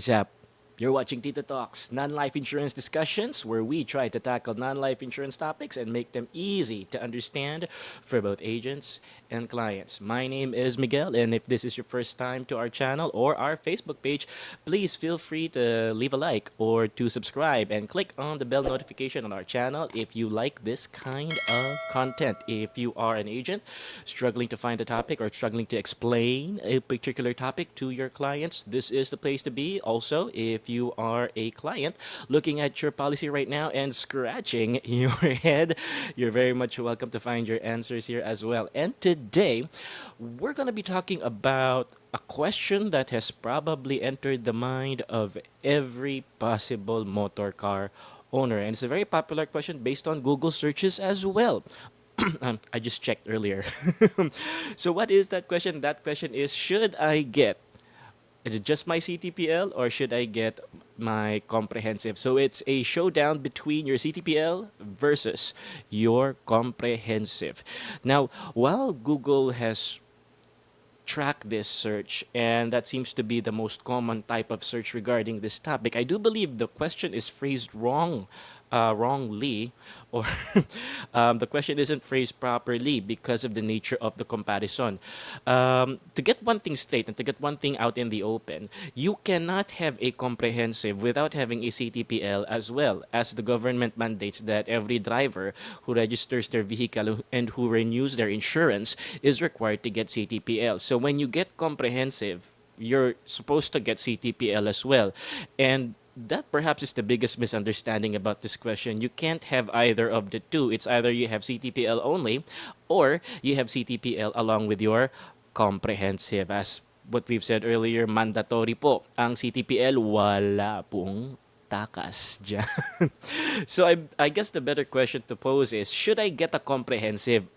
What's up? You're watching Tito Talks, non-life insurance discussions where we try to tackle non-life insurance topics and make them easy to understand for both agents and clients. My name is Miguel, and if this is your first time to our channel or our Facebook page, please feel free to leave a like or to subscribe and click on the bell notification on our channel if you like this kind of content. If you are an agent struggling to find a topic or struggling to explain a particular topic to your clients, this is the place to be. Also, if you are a client looking at your policy right now and scratching your head, you're very much welcome to find your answers here as well. And today, we're going to be talking about a question that has probably entered the mind of every possible motor car owner. And it's a very popular question based on Google searches as well. I just checked earlier. So, what is that question? That question is, should I get is it just my CTPL or should I get my comprehensive? So it's a showdown between your CTPL versus your comprehensive. Now, while Google has tracked this search, and that seems to be the most common type of search regarding this topic, I do believe the question is phrased wrongly, or the question isn't phrased properly because of the nature of the comparison. To get one thing straight and to get one thing out in the open, you cannot have a comprehensive without having a CTPL as well, as the government mandates that every driver who registers their vehicle and who renews their insurance is required to get CTPL. So when you get comprehensive, you're supposed to get CTPL as well. And that perhaps is the biggest misunderstanding about this question. You can't have either of the two. It's either you have CTPL only or you have CTPL along with your comprehensive. As what we've said earlier, mandatory po. Ang CTPL, wala pong takas dyan. So I guess the better question to pose is, should I get a comprehensive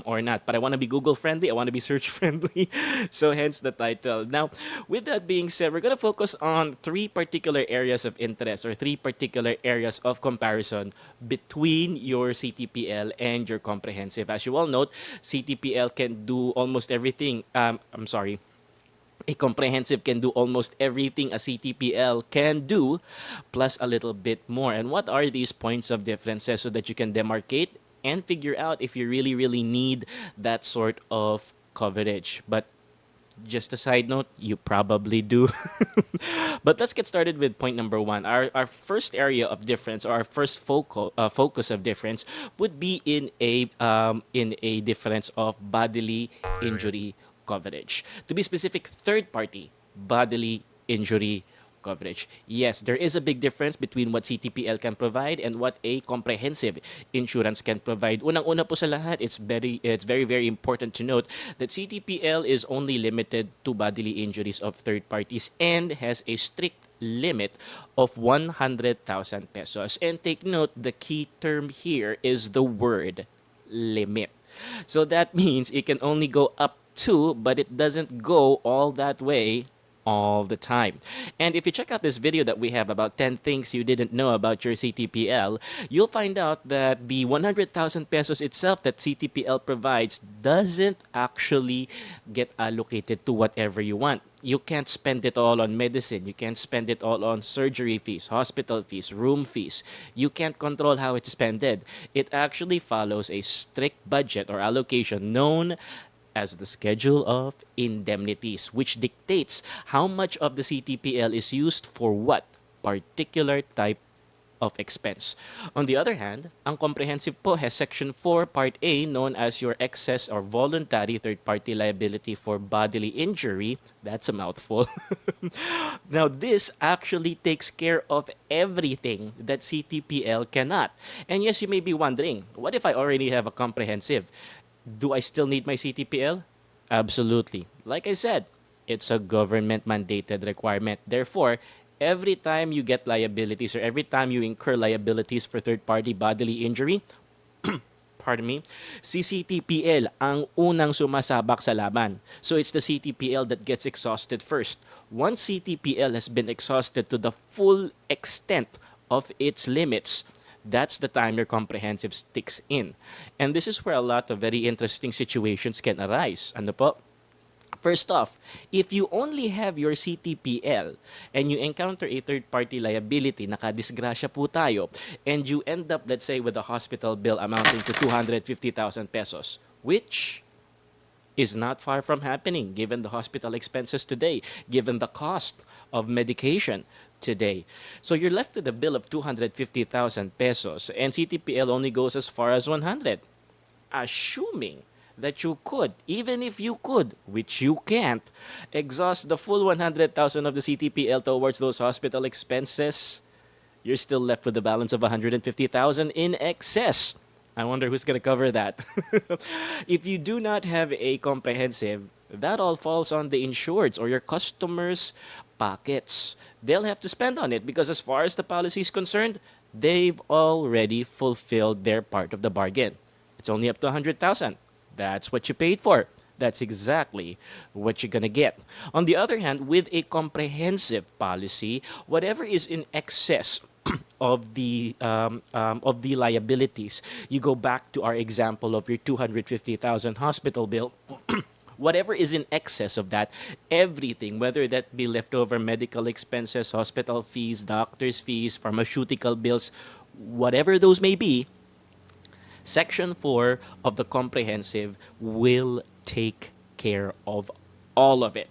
or not? But I want to be Google friendly. I want to be search friendly. So hence the title. Now, with that being said, we're going to focus on three particular areas of interest or three particular areas of comparison between your CTPL and your comprehensive. As you all note, CTPL can do almost everything. I'm sorry. A comprehensive can do almost everything a CTPL can do, plus a little bit more. And what are these points of differences so that you can demarcate and figure out if you really, really need that sort of coverage? But just a side note, you probably do. But let's get started with point number one. Our first area of difference, or our first focus of difference, would be in a difference of bodily injury coverage. To be specific, third party bodily injury coverage. Yes, there is a big difference between what CTPL can provide and what a comprehensive insurance can provide. Unang-una po sa lahat, it's very very important to note that CTPL is only limited to bodily injuries of third parties and has a strict limit of 100,000 pesos. And take note, the key term here is the word limit. So that means it can only go up to, but it doesn't go all that way all the time. And if you check out this video that we have about 10 things you didn't know about your CTPL, you'll find out that the 100,000 pesos itself that CTPL provides doesn't actually get allocated to whatever you want. You can't spend it all on medicine. You can't spend it all on surgery fees, hospital fees, room fees. You can't control how it's spent. It actually follows a strict budget or allocation known as the schedule of indemnities, which dictates how much of the CTPL is used for what particular type of expense. On the other hand, ang comprehensive po has Section 4, Part A, known as your excess or voluntary third-party liability for bodily injury. That's a mouthful. Now, this actually takes care of everything that CTPL cannot. And yes, you may be wondering, what if I already have a comprehensive? Do I still need my CTPL? Absolutely. Like I said, it's a government mandated requirement. Therefore, every time you get liabilities or every time you incur liabilities for third-party bodily injury, pardon me, si CTPL ang unang sumasabak sa laban. So it's the CTPL that gets exhausted first. Once CTPL has been exhausted to the full extent of its limits, that's the time your comprehensive sticks in. And this is where a lot of very interesting situations can arise. Ano po? First off, if you only have your CTPL and you encounter a third-party liability, nakadisgrasya po tayo, and you end up, let's say, with a hospital bill amounting to 250,000 pesos, which is not far from happening given the hospital expenses today, given the cost of medication today. So you're left with a bill of 250,000 pesos and CTPL only goes as far as 100. Assuming that you could, even if you could, which you can't, exhaust the full 100,000 of the CTPL towards those hospital expenses, you're still left with a balance of 150,000 in excess. I wonder who's going to cover that. If you do not have a comprehensive, that all falls on the insureds or your customers' pockets. They'll have to spend on it because as far as the policy is concerned, they've already fulfilled their part of the bargain. It's only up to 100,000. That's what you paid for. That's exactly what you're going to get. On the other hand, with a comprehensive policy, whatever is in excess of the liabilities, you go back to our example of your 250,000 hospital bill. Whatever is in excess of that, everything, whether that be leftover medical expenses, hospital fees, doctor's fees, pharmaceutical bills, whatever those may be, Section 4 of the comprehensive will take care of all of it.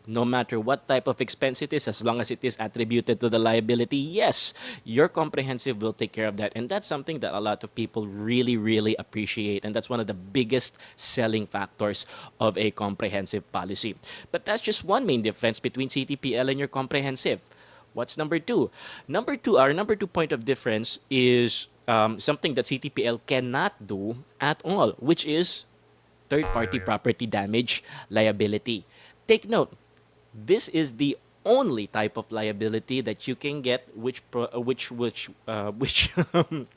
No matter what type of expense it is, as long as it is attributed to the liability, yes, your comprehensive will take care of that. And that's something that a lot of people really, really appreciate. And that's one of the biggest selling factors of a comprehensive policy. But that's just one main difference between CTPL and your comprehensive. What's number two? Our number two point of difference is something that CTPL cannot do at all, which is third-party property damage liability. Take note, this is the only type of liability that you can get which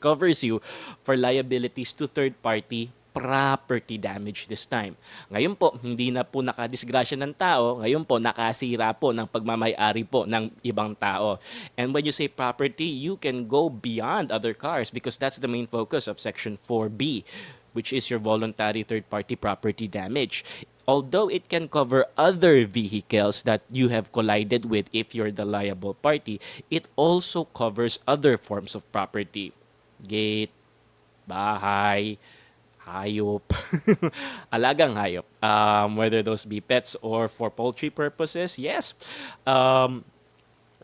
covers you for liabilities to third-party property damage this time. Ngayon po, hindi na po nakadisgrasya ng tao, ngayon po nakasira po ng pagmamay-ari po ng ibang tao. And when you say property, you can go beyond other cars because that's the main focus of Section 4B, which is your voluntary third-party property damage. Although it can cover other vehicles that you have collided with if you're the liable party, it also covers other forms of property. Gate, bahay, hayop, alagang hayop, whether those be pets or for poultry purposes, yes.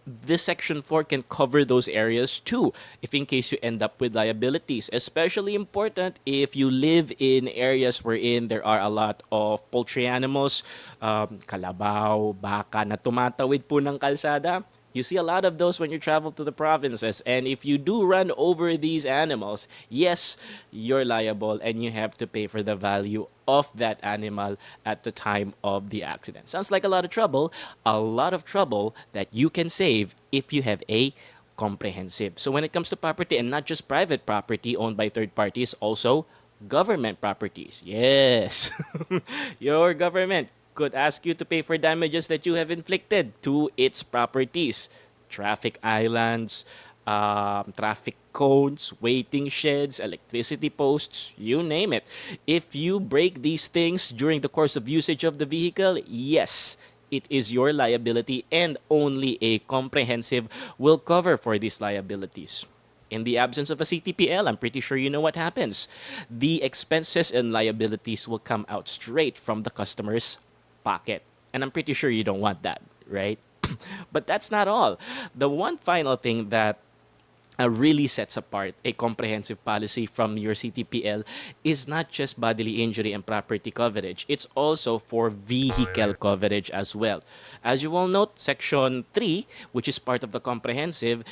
This Section 4 can cover those areas too, if in case you end up with liabilities. Especially important if you live in areas wherein there are a lot of poultry animals, kalabaw, baka na tumatawid po ng kalsada. You see a lot of those when you travel to the provinces. And if you do run over these animals, yes, you're liable and you have to pay for the value of that animal at the time of the accident. Sounds like a lot of trouble that you can save if you have a comprehensive. So when it comes to property, and not just private property owned by third parties, also government properties. Yes, your government could ask you to pay for damages that you have inflicted to its properties. Traffic islands, traffic cones, waiting sheds, electricity posts, you name it. If you break these things during the course of usage of the vehicle, yes, it is your liability and only a comprehensive will cover for these liabilities. In the absence of a CTPL, I'm pretty sure you know what happens. The expenses and liabilities will come out straight from the customer's pocket. And I'm pretty sure you don't want that, right? But that's not all. The one final thing that really sets apart a comprehensive policy from your CTPL is not just bodily injury and property coverage. It's also for vehicle coverage as well. As you will note, Section 3, which is part of the comprehensive,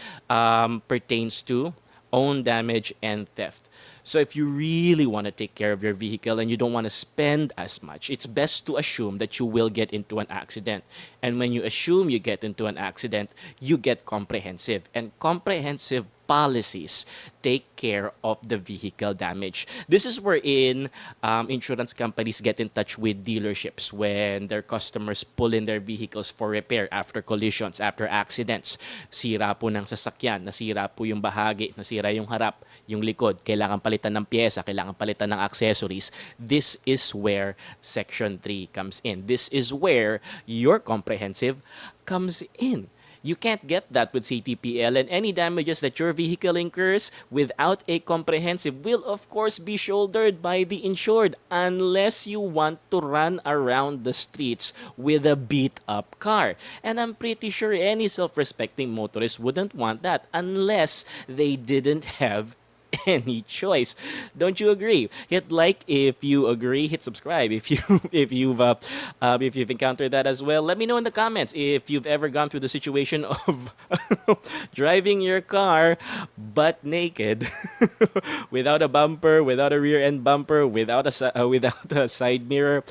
pertains to own damage and theft. So if you really want to take care of your vehicle and you don't want to spend as much, it's best to assume that you will get into an accident. And when you assume you get into an accident, you get comprehensive. And comprehensive policies take care of the vehicle damage. This is wherein insurance companies get in touch with dealerships when their customers pull in their vehicles for repair after collisions, after accidents. Sira po ng sasakyan, nasira po yung bahagi, nasira yung harap, yung likod, kailangan kailangan palitan ng pyesa, kailangan palitan ng accessories, this is where Section 3 comes in. This is where your comprehensive comes in. You can't get that with CTPL, and any damages that your vehicle incurs without a comprehensive will of course be shouldered by the insured unless you want to run around the streets with a beat up car. And I'm pretty sure any self-respecting motorist wouldn't want that unless they didn't have any choice. Don't you agree? Hit like if you agree. Hit subscribe if you if you've encountered that as well. Let me know in the comments if you've ever gone through the situation of driving your car butt naked, without a bumper, without a rear end bumper, without a side mirror.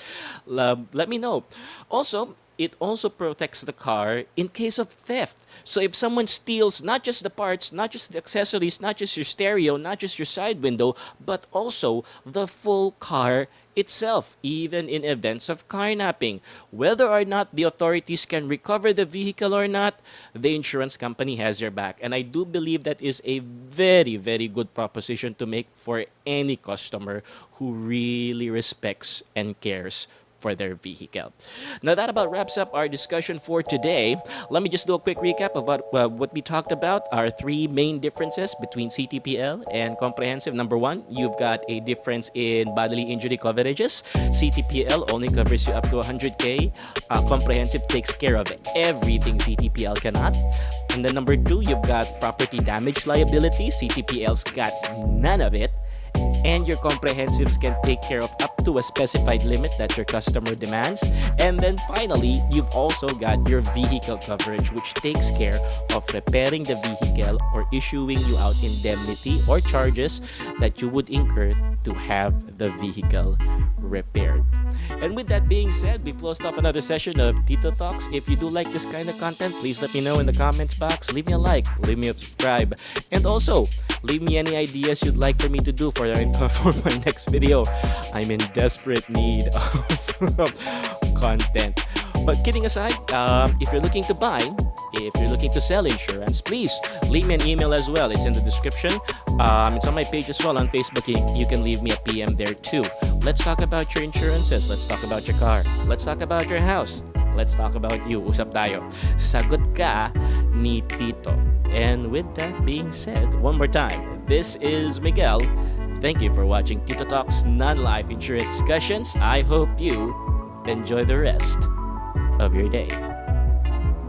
Let me know. Also, it also protects the car in case of theft. So if someone steals not just the parts, not just the accessories, not just your stereo, not just your side window, but also the full car itself, even in events of carnapping, whether or not the authorities can recover the vehicle or not, the insurance company has your back. And I do believe that is a very, very good proposition to make for any customer who really respects and cares for their vehicle. Now that about wraps up our discussion for today. Let me just do a quick recap of what we talked about. Our three main differences between CTPL and comprehensive. Number one, you've got a difference in bodily injury coverages. CTPL only covers you up to 100K. Comprehensive takes care of everything CTPL cannot. And then number two, you've got property damage liability. CTPL's got none of it. And your comprehensives can take care of up to a specified limit that your customer demands. And then finally, you've also got your vehicle coverage, which takes care of repairing the vehicle or issuing you out indemnity or charges that you would incur to have the vehicle repaired. And with that being said, we've closed off another session of Tito Talks. If you do like this kind of content, please let me know in the comments box. Leave me a like, leave me a subscribe, and also leave me any ideas you'd like for me to do for my next video. I'm in desperate need of content. But kidding aside, if you're looking to buy, if you're looking to sell insurance, please leave me an email as well. It's in the description. It's on my page as well on Facebook. You can leave me a PM there too. Let's talk about your insurances. Let's talk about your car. Let's talk about your house. Let's talk about you. Usap tayo. Sagot ka ni Tito. And with that being said, one more time, this is Miguel. Thank you for watching Tito Talks Non-Life Insurance Discussions. I hope you enjoy the rest of your day.